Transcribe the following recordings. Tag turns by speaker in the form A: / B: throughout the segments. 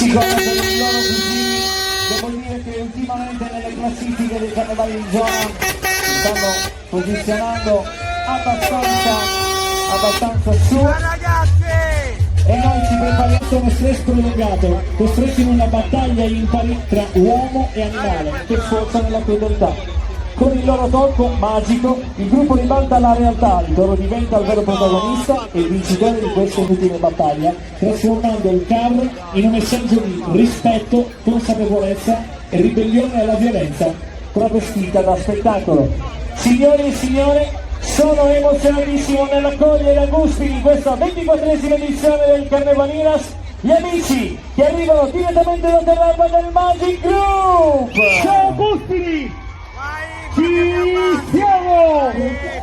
A: amici con i loro cugini, devo dire che ultimamente nelle classifiche dei carnevali in zona si stanno posizionando abbastanza su, e noi ci prepariamo uno stress prolungato, costretti in una battaglia impari tra uomo e animale che sforza nella crudeltà. Con il loro tocco magico, il gruppo ribalta la realtà, il toro diventa il vero protagonista e il vincitore di questa inutile battaglia, trasformando il carro in un messaggio di rispetto, consapevolezza e ribellione alla violenza, travestita da spettacolo. Signori e signore, sono emozionatissimo nell'accogliere a Guspini questa 24esima edizione del Carnevalinas, gli amici che arrivano direttamente da Terrabba del Magic Group!
B: Ciao Guspini! Ci siamo!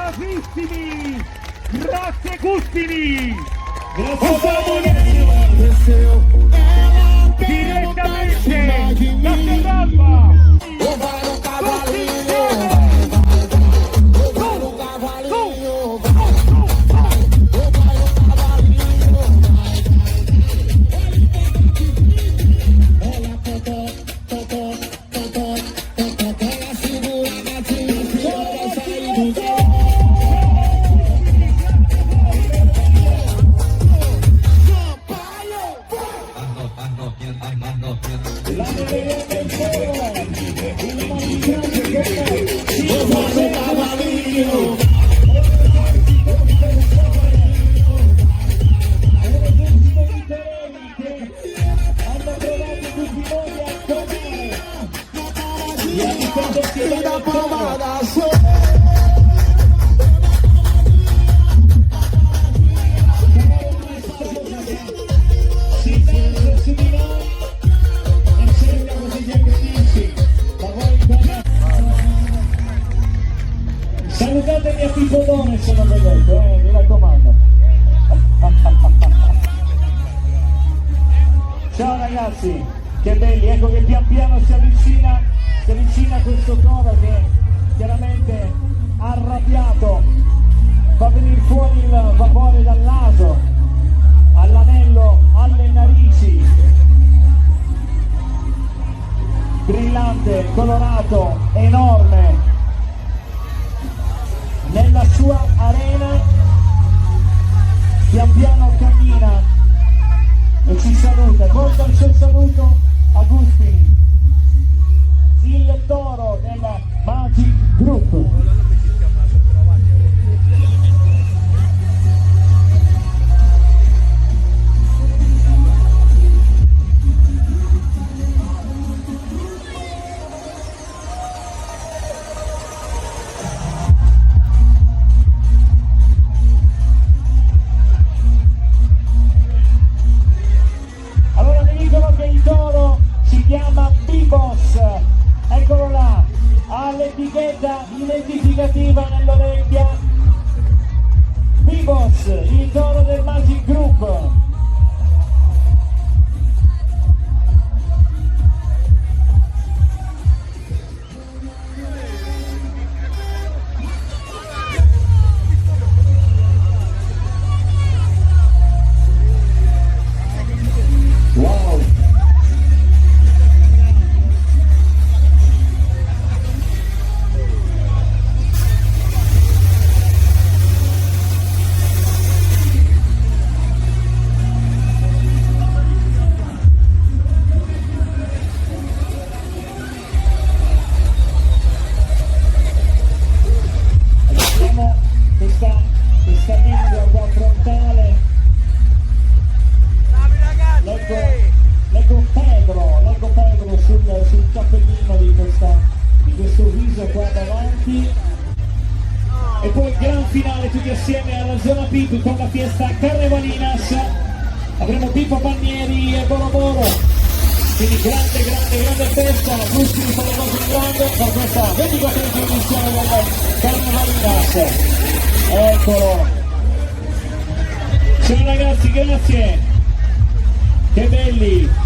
B: bravissimi! Grazie Gustini! Direttamente da Serralba!
A: Salutatemi a Pippolone se non vedete, mi raccomando. Ciao ragazzi, che belli, ecco che pian piano si avvicina questo toro che chiaramente arrabbiato, fa venire fuori il vapore dal naso, all'anello, alle narici, brillante, colorato, enorme. Nella sua arena pian piano cammina e ci saluta, porta il suo saluto a Gustini, il toro del Magic Group. chiama Bibos, eccolo là, ha l'etichetta identificativa nell'orecchia. Bibos, il toro del Magic Group. Wow! Questa linea qua frontale, leggo Pedro sul cappellino di questo viso qua davanti, e poi il gran finale tutti assieme alla zona Pip con la fiesta Carnevalinas. Avremo Pippo Palmieri e Boroboro, quindi grande festa. Gustini fa le cose in grande per questa 24ª edizione del Carnevalinas. Eccolo, ciao ragazzi, grazie, che belli.